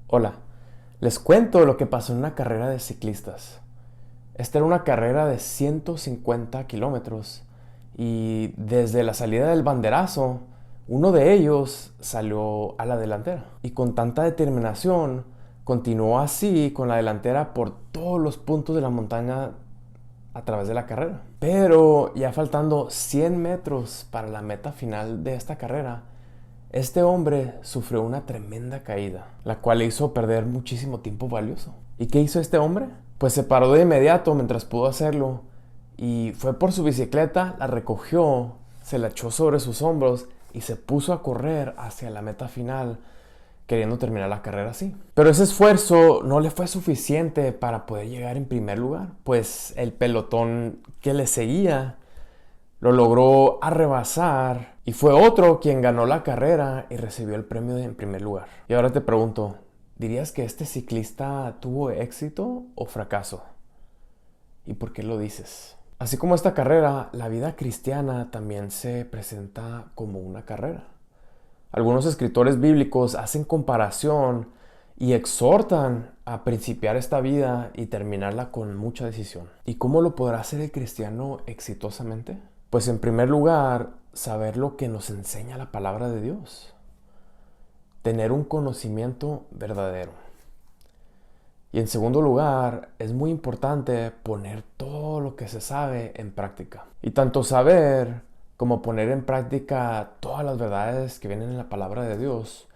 Hola, les cuento lo que pasó en una carrera de ciclistas. Esta era una carrera de 150 kilómetros y desde la salida del banderazo, uno de ellos salió a la delantera y con tanta determinación continuó así con la delantera por todos los puntos de la montaña a través de la carrera. Pero ya faltando 100 metros para la meta final de esta carrera, este hombre sufrió una tremenda caída, la cual le hizo perder muchísimo tiempo valioso. ¿Y qué hizo este hombre? Pues se paró de inmediato mientras pudo hacerlo y fue por su bicicleta, la recogió, se la echó sobre sus hombros y se puso a correr hacia la meta final, queriendo terminar la carrera así. Pero ese esfuerzo no le fue suficiente para poder llegar en primer lugar, pues el pelotón que le seguía lo logró arrebasar y fue otro quien ganó la carrera y recibió el premio en primer lugar. Y ahora te pregunto, ¿dirías que este ciclista tuvo éxito o fracaso? ¿Y por qué lo dices? Así como esta carrera, la vida cristiana también se presenta como una carrera. Algunos escritores bíblicos hacen comparación y exhortan a principiar esta vida y terminarla con mucha decisión. ¿Y cómo lo podrá hacer el cristiano exitosamente? Pues en primer lugar, saber lo que nos enseña la palabra de Dios. Tener un conocimiento verdadero. Y en segundo lugar, es muy importante poner todo lo que se sabe en práctica. Y tanto saber como poner en práctica todas las verdades que vienen en la palabra de Dios,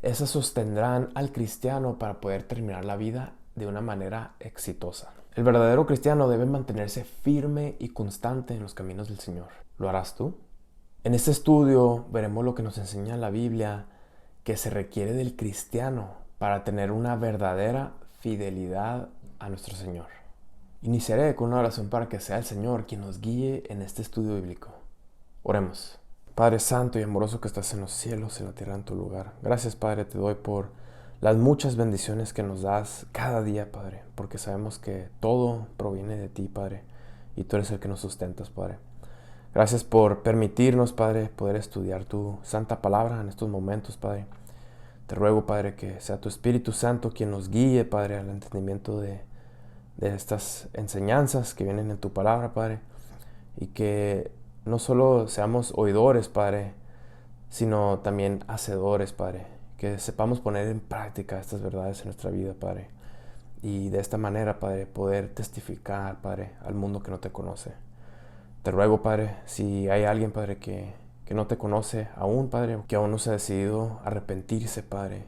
esas sostendrán al cristiano para poder terminar la vida de una manera exitosa. El verdadero cristiano debe mantenerse firme y constante en los caminos del Señor. ¿Lo harás tú? En este estudio veremos lo que nos enseña la Biblia que se requiere del cristiano para tener una verdadera fidelidad a nuestro Señor. Iniciaré con una oración para que sea el Señor quien nos guíe en este estudio bíblico. Oremos. Padre santo y amoroso que estás en los cielos, en la tierra, en tu lugar. Gracias, Padre, te doy por las muchas bendiciones que nos das cada día, Padre, porque sabemos que todo proviene de ti, Padre, y tú eres el que nos sustentas, Padre. Gracias por permitirnos, Padre, poder estudiar tu santa palabra en estos momentos, Padre. Te ruego, Padre, que sea tu Espíritu Santo quien nos guíe, Padre, al entendimiento de estas enseñanzas que vienen en tu palabra, Padre, y que no solo seamos oidores, Padre, sino también hacedores, Padre, que sepamos poner en práctica estas verdades en nuestra vida, Padre, y de esta manera, Padre, poder testificar, Padre, al mundo que no te conoce. Te ruego, Padre, si hay alguien, Padre, que no te conoce aún, Padre, que aún no se ha decidido arrepentirse, Padre,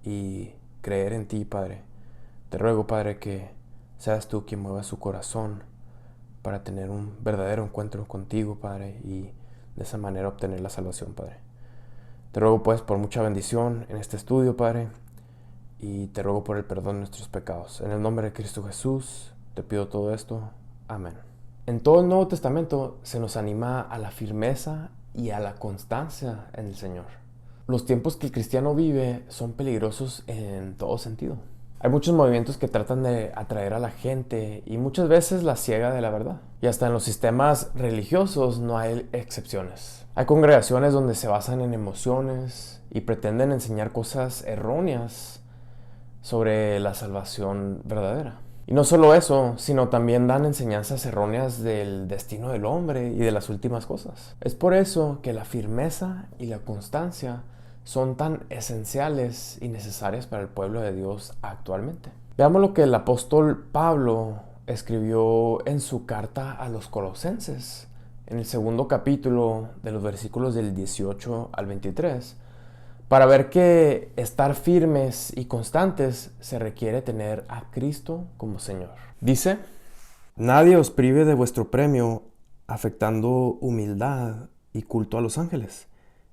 y creer en ti, Padre, te ruego, Padre, que seas tú quien mueva su corazón para tener un verdadero encuentro contigo, Padre, y de esa manera obtener la salvación, Padre. Te ruego, pues, por mucha bendición en este estudio, Padre, y te ruego por el perdón de nuestros pecados. En el nombre de Cristo Jesús, te pido todo esto. Amén. En todo el Nuevo Testamento se nos anima a la firmeza y a la constancia en el Señor. Los tiempos que el cristiano vive son peligrosos en todo sentido. Hay muchos movimientos que tratan de atraer a la gente y muchas veces la ciega de la verdad. Y hasta en los sistemas religiosos no hay excepciones. Hay congregaciones donde se basan en emociones y pretenden enseñar cosas erróneas sobre la salvación verdadera. Y no solo eso, sino también dan enseñanzas erróneas del destino del hombre y de las últimas cosas. Es por eso que la firmeza y la constancia son tan esenciales y necesarias para el pueblo de Dios actualmente. Veamos lo que el apóstol Pablo escribió en su carta a los Colosenses, en el segundo capítulo de los versículos del 18 al 23, para ver que estar firmes y constantes se requiere tener a Cristo como Señor. Dice: nadie os prive de vuestro premio, afectando humildad y culto a los ángeles,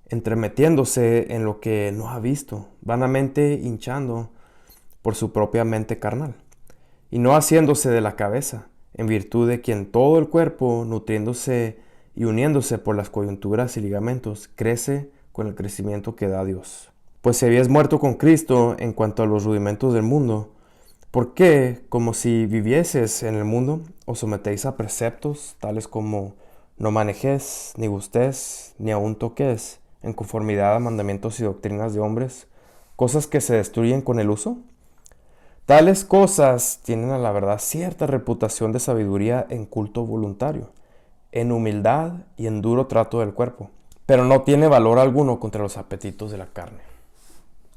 entremetiéndose en lo que no ha visto, vanamente hinchando por su propia mente carnal, y no haciéndose de la cabeza, en virtud de quien todo el cuerpo, nutriéndose y uniéndose por las coyunturas y ligamentos, crece con el crecimiento que da Dios. Pues si habías muerto con Cristo en cuanto a los rudimentos del mundo, ¿por qué, como si vivieses en el mundo, os sometéis a preceptos tales como no manejes, ni gustes, ni aun toques, en conformidad a mandamientos y doctrinas de hombres, cosas que se destruyen con el uso. Tales cosas tienen a la verdad cierta reputación de sabiduría en culto voluntario, en humildad y en duro trato del cuerpo, pero no tiene valor alguno contra los apetitos de la carne.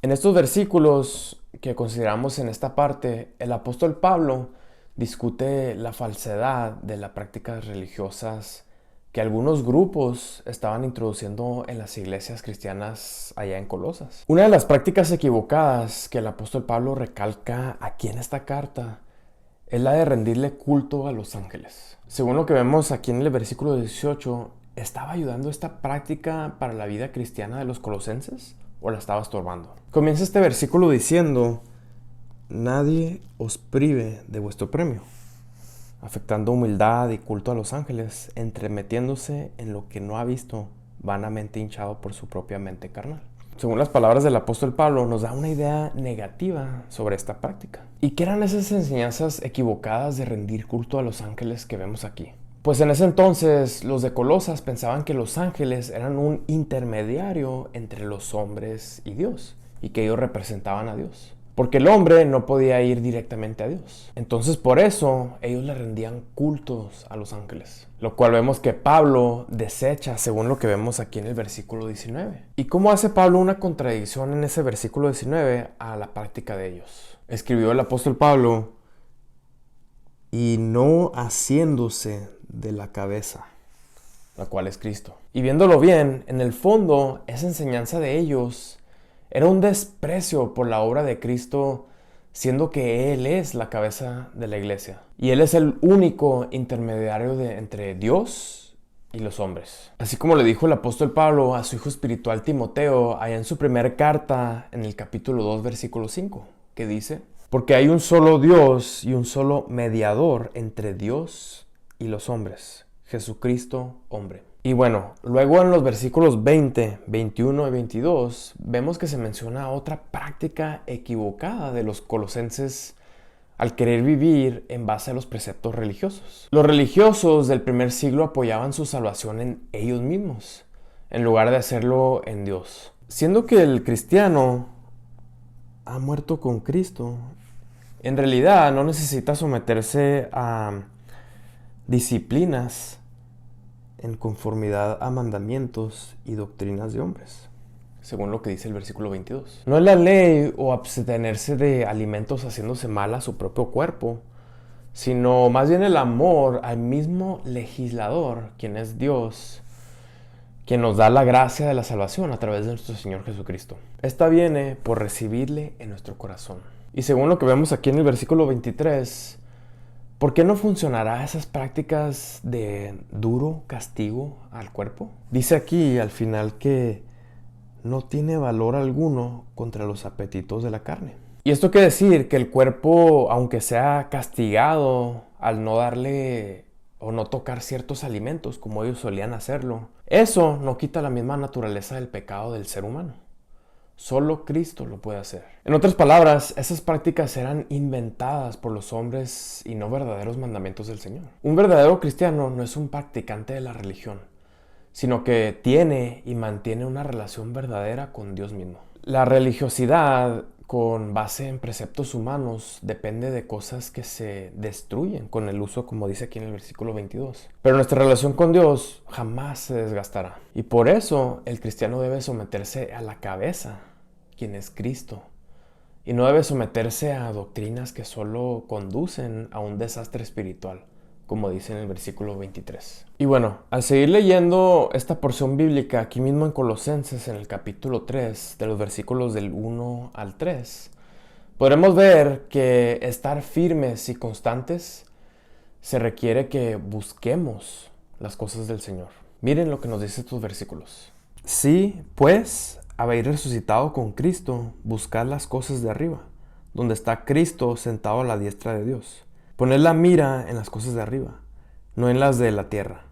En estos versículos que consideramos en esta parte, el apóstol Pablo discute la falsedad de las prácticas religiosas que algunos grupos estaban introduciendo en las iglesias cristianas allá en Colosas. Una de las prácticas equivocadas que el apóstol Pablo recalca aquí en esta carta es la de rendirle culto a los ángeles. Según lo que vemos aquí en el versículo 18, ¿estaba ayudando esta práctica para la vida cristiana de los colosenses o la estaba estorbando? Comienza este versículo diciendo: nadie os prive de vuestro premio, afectando humildad y culto a los ángeles, entremetiéndose en lo que no ha visto, vanamente hinchado por su propia mente carnal. Según las palabras del apóstol Pablo, nos da una idea negativa sobre esta práctica. ¿Y qué eran esas enseñanzas equivocadas de rendir culto a los ángeles que vemos aquí? Pues en ese entonces los de Colosas pensaban que los ángeles eran un intermediario entre los hombres y Dios, y que ellos representaban a Dios, porque el hombre no podía ir directamente a Dios. Entonces por eso ellos le rendían cultos a los ángeles, lo cual vemos que Pablo desecha según lo que vemos aquí en el versículo 19. ¿Y cómo hace Pablo una contradicción en ese versículo 19 a la práctica de ellos? Escribió el apóstol Pablo: y no haciéndose de la cabeza, la cual es Cristo. Y viéndolo bien, en el fondo, esa enseñanza de ellos era un desprecio por la obra de Cristo, siendo que Él es la cabeza de la iglesia. Y Él es el único intermediario entre Dios y los hombres. Así como le dijo el apóstol Pablo a su hijo espiritual Timoteo, allá en su primera carta, en el capítulo 2, versículo 5, que dice: porque hay un solo Dios y un solo mediador entre Dios y los hombres, Jesucristo, hombre. Y bueno, luego en los versículos 20, 21 y 22 vemos que se menciona otra práctica equivocada de los colosenses al querer vivir en base a los preceptos religiosos. Los religiosos del primer siglo apoyaban su salvación en ellos mismos, en lugar de hacerlo en Dios. Siendo que el cristiano ha muerto con Cristo, en realidad no necesita someterse a disciplinas en conformidad a mandamientos y doctrinas de hombres, según lo que dice el versículo 22. No es la ley o abstenerse de alimentos haciéndose mal a su propio cuerpo, sino más bien el amor al mismo legislador, quien es Dios, quien nos da la gracia de la salvación a través de nuestro Señor Jesucristo. Esta viene por recibirle en nuestro corazón. Y según lo que vemos aquí en el versículo 23, ¿por qué no funcionará esas prácticas de duro castigo al cuerpo? Dice aquí al final que no tiene valor alguno contra los apetitos de la carne. Y esto quiere decir que el cuerpo, aunque sea castigado al no darle o no tocar ciertos alimentos como ellos solían hacerlo, eso no quita la misma naturaleza del pecado del ser humano. Solo Cristo lo puede hacer. En otras palabras, esas prácticas eran inventadas por los hombres y no verdaderos mandamientos del Señor. Un verdadero cristiano no es un practicante de la religión, sino que tiene y mantiene una relación verdadera con Dios mismo. La religiosidad con base en preceptos humanos depende de cosas que se destruyen con el uso, como dice aquí en el versículo 22. Pero nuestra relación con Dios jamás se desgastará. Y por eso el cristiano debe someterse a la cabeza, quien es Cristo. Y no debe someterse a doctrinas que solo conducen a un desastre espiritual, como dice en el versículo 23. Y bueno, al seguir leyendo esta porción bíblica aquí mismo en Colosenses, en el capítulo 3, de los versículos del 1 al 3, podremos ver que estar firmes y constantes se requiere que busquemos las cosas del Señor. Miren lo que nos dice estos versículos. Sí, pues, habéis resucitado con Cristo, buscad las cosas de arriba, donde está Cristo sentado a la diestra de Dios. Poned la mira en las cosas de arriba, no en las de la tierra,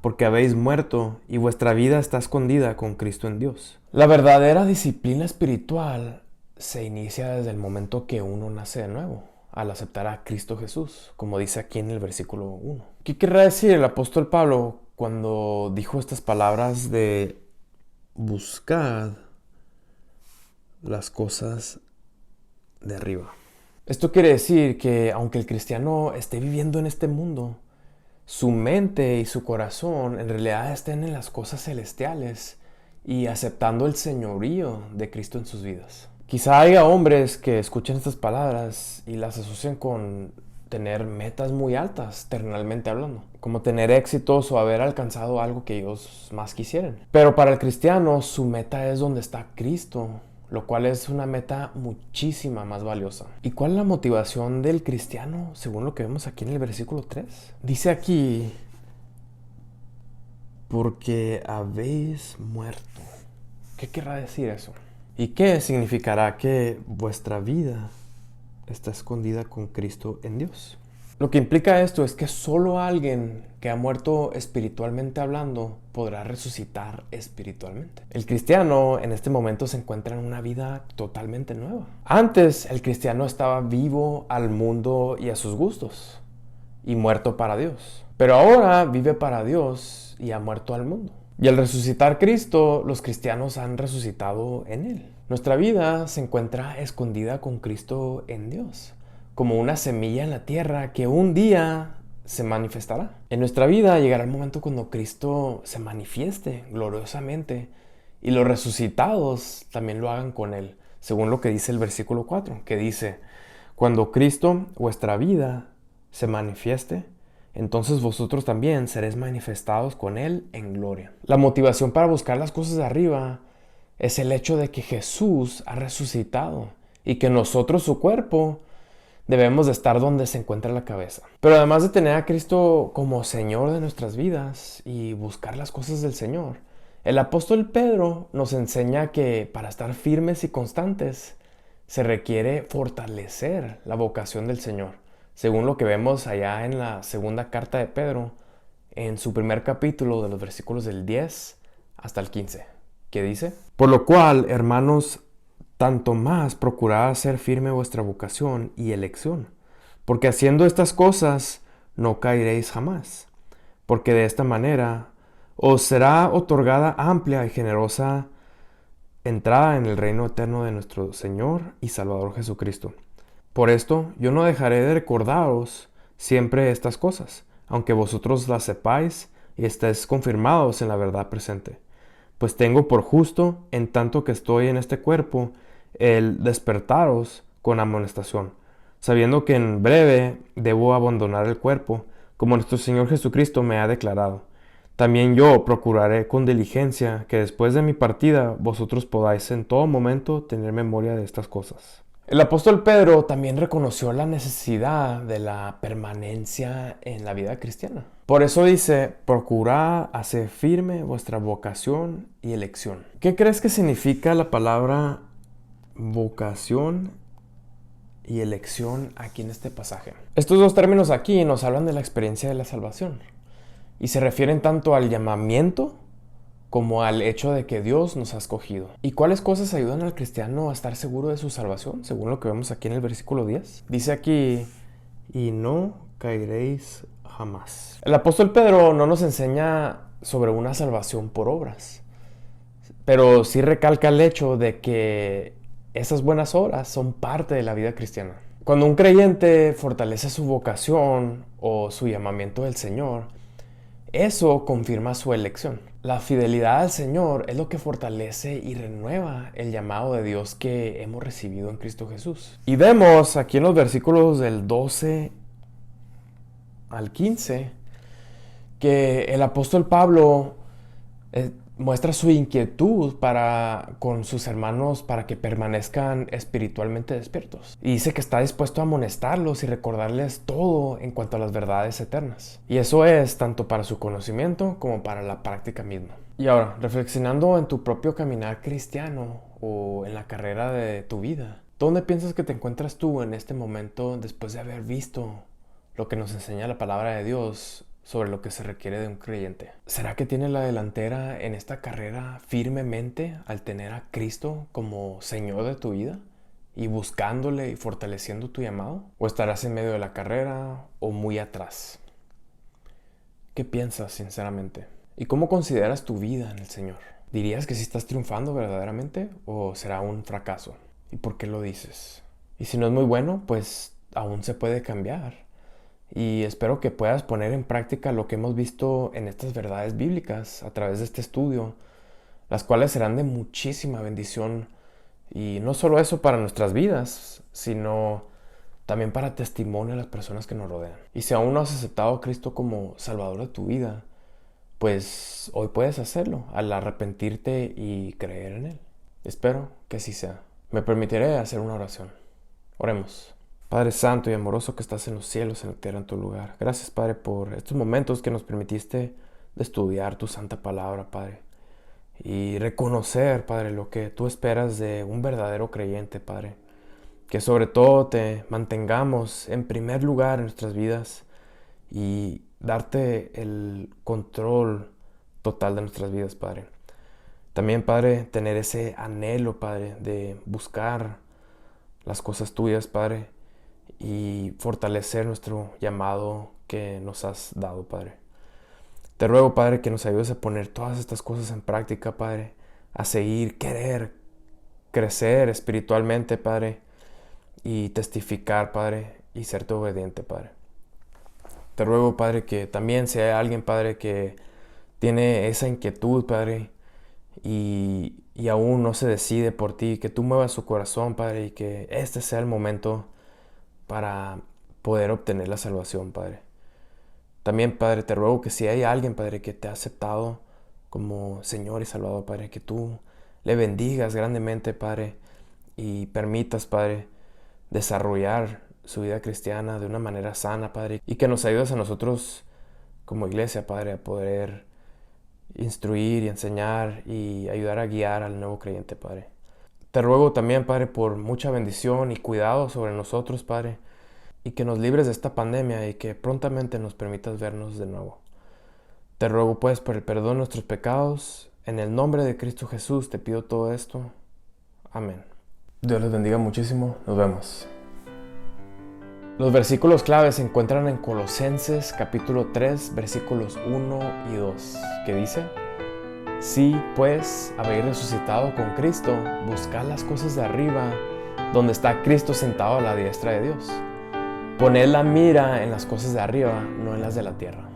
porque habéis muerto y vuestra vida está escondida con Cristo en Dios. La verdadera disciplina espiritual se inicia desde el momento que uno nace de nuevo, al aceptar a Cristo Jesús, como dice aquí en el versículo 1. ¿Qué querrá decir el apóstol Pablo cuando dijo estas palabras de buscad las cosas de arriba. Esto quiere decir que aunque el cristiano esté viviendo en este mundo, su mente y su corazón en realidad estén en las cosas celestiales y aceptando el señorío de Cristo en sus vidas. Quizá haya hombres que escuchen estas palabras y las asocien con tener metas muy altas, terrenalmente hablando, como tener éxitos o haber alcanzado algo que ellos más quisieran. Pero para el cristiano su meta es donde está Cristo, lo cual es una meta muchísima más valiosa. ¿Y cuál es la motivación del cristiano según lo que vemos aquí en el versículo 3? Dice aquí, porque habéis muerto. ¿Qué querrá decir eso? ¿Y qué significará que vuestra vida está escondida con Cristo en Dios? Lo que implica esto es que solo alguien que ha muerto espiritualmente hablando podrá resucitar espiritualmente. El cristiano en este momento se encuentra en una vida totalmente nueva. Antes el cristiano estaba vivo al mundo y a sus gustos y muerto para Dios. Pero ahora vive para Dios y ha muerto al mundo. Y al resucitar Cristo, los cristianos han resucitado en Él. Nuestra vida se encuentra escondida con Cristo en Dios, como una semilla en la tierra que un día se manifestará. En nuestra vida llegará el momento cuando Cristo se manifieste gloriosamente y los resucitados también lo hagan con Él, según lo que dice el versículo 4, que dice, cuando Cristo, vuestra vida, se manifieste, entonces vosotros también seréis manifestados con Él en gloria. La motivación para buscar las cosas de arriba es el hecho de que Jesús ha resucitado y que nosotros, su cuerpo, debemos de estar donde se encuentra la cabeza. Pero además de tener a Cristo como Señor de nuestras vidas y buscar las cosas del Señor, el apóstol Pedro nos enseña que para estar firmes y constantes se requiere fortalecer la vocación del Señor, según lo que vemos allá en la segunda carta de Pedro, en su primer capítulo de los versículos del 10 hasta el 15, que dice, por lo cual, hermanos, tanto más procurad hacer firme vuestra vocación y elección, porque haciendo estas cosas no caeréis jamás, porque de esta manera os será otorgada amplia y generosa entrada en el reino eterno de nuestro Señor y Salvador Jesucristo. Por esto yo no dejaré de recordaros siempre estas cosas, aunque vosotros las sepáis y estéis confirmados en la verdad presente. Pues tengo por justo, en tanto que estoy en este cuerpo, el despertaros con amonestación, sabiendo que en breve debo abandonar el cuerpo, como nuestro Señor Jesucristo me ha declarado. También yo procuraré con diligencia que después de mi partida vosotros podáis en todo momento tener memoria de estas cosas. El apóstol Pedro también reconoció la necesidad de la permanencia en la vida cristiana. Por eso dice, procurad hacer firme vuestra vocación y elección. ¿Qué crees que significa la palabra vocación y elección aquí en este pasaje? Estos dos términos aquí nos hablan de la experiencia de la salvación y se refieren tanto al llamamiento como al hecho de que Dios nos ha escogido. ¿Y cuáles cosas ayudan al cristiano a estar seguro de su salvación? Según lo que vemos aquí en el versículo 10. Dice aquí, y no caeréis jamás. El apóstol Pedro no nos enseña sobre una salvación por obras, pero sí recalca el hecho de que esas buenas obras son parte de la vida cristiana. Cuando un creyente fortalece su vocación o su llamamiento del Señor, eso confirma su elección. La fidelidad al Señor es lo que fortalece y renueva el llamado de Dios que hemos recibido en Cristo Jesús. Y vemos aquí en los versículos del 12 al 15 que el apóstol Pablo muestra su inquietud con sus hermanos para que permanezcan espiritualmente despiertos. Y dice que está dispuesto a amonestarlos y recordarles todo en cuanto a las verdades eternas. Y eso es tanto para su conocimiento como para la práctica misma. Y ahora, reflexionando en tu propio caminar cristiano o en la carrera de tu vida, ¿dónde piensas que te encuentras tú en este momento después de haber visto lo que nos enseña la palabra de Dios sobre lo que se requiere de un creyente? ¿Será que tienes la delantera en esta carrera firmemente al tener a Cristo como Señor de tu vida y buscándole y fortaleciendo tu llamado? ¿O estarás en medio de la carrera o muy atrás? ¿Qué piensas sinceramente? ¿Y cómo consideras tu vida en el Señor? ¿Dirías que sí estás triunfando verdaderamente o será un fracaso? ¿Y por qué lo dices? Y si no es muy bueno, pues aún se puede cambiar. Y espero que puedas poner en práctica lo que hemos visto en estas verdades bíblicas a través de este estudio, las cuales serán de muchísima bendición. Y no solo eso para nuestras vidas, sino también para testimonio a las personas que nos rodean. Y si aún no has aceptado a Cristo como Salvador de tu vida, pues hoy puedes hacerlo al arrepentirte y creer en Él. Espero que así sea. Me permitiré hacer una oración. Oremos. Padre Santo y amoroso que estás en los cielos, en la tierra, en tu lugar. Gracias, Padre, por estos momentos que nos permitiste de estudiar tu santa palabra, Padre. Y reconocer, Padre, lo que tú esperas de un verdadero creyente, Padre. Que sobre todo te mantengamos en primer lugar en nuestras vidas y darte el control total de nuestras vidas, Padre. También, Padre, tener ese anhelo, Padre, de buscar las cosas tuyas, Padre, y fortalecer nuestro llamado que nos has dado, Padre. Te ruego, Padre, que nos ayudes a poner todas estas cosas en práctica, Padre, a seguir, querer, crecer espiritualmente, Padre, y testificar, Padre, y serte obediente, Padre. Te ruego, Padre, que también si hay alguien, Padre, que tiene esa inquietud, Padre, y aún no se decide por ti, que tú muevas su corazón, Padre, y que este sea el momento para poder obtener la salvación, Padre. También, Padre, te ruego que si hay alguien, Padre, que te ha aceptado como Señor y Salvador, Padre, que tú le bendigas grandemente, Padre, y permitas, Padre, desarrollar su vida cristiana de una manera sana, Padre, y que nos ayudes a nosotros como iglesia, Padre, a poder instruir y enseñar y ayudar a guiar al nuevo creyente, Padre. Te ruego también, Padre, por mucha bendición y cuidado sobre nosotros, Padre, y que nos libres de esta pandemia y que prontamente nos permitas vernos de nuevo. Te ruego, pues, por el perdón de nuestros pecados. En el nombre de Cristo Jesús te pido todo esto. Amén. Dios les bendiga muchísimo. Nos vemos. Los versículos claves se encuentran en Colosenses capítulo 3, versículos 1 y 2, que dice: Si, pues, habéis resucitado con Cristo, buscad las cosas de arriba, donde está Cristo sentado a la diestra de Dios. Poned la mira en las cosas de arriba, no en las de la tierra.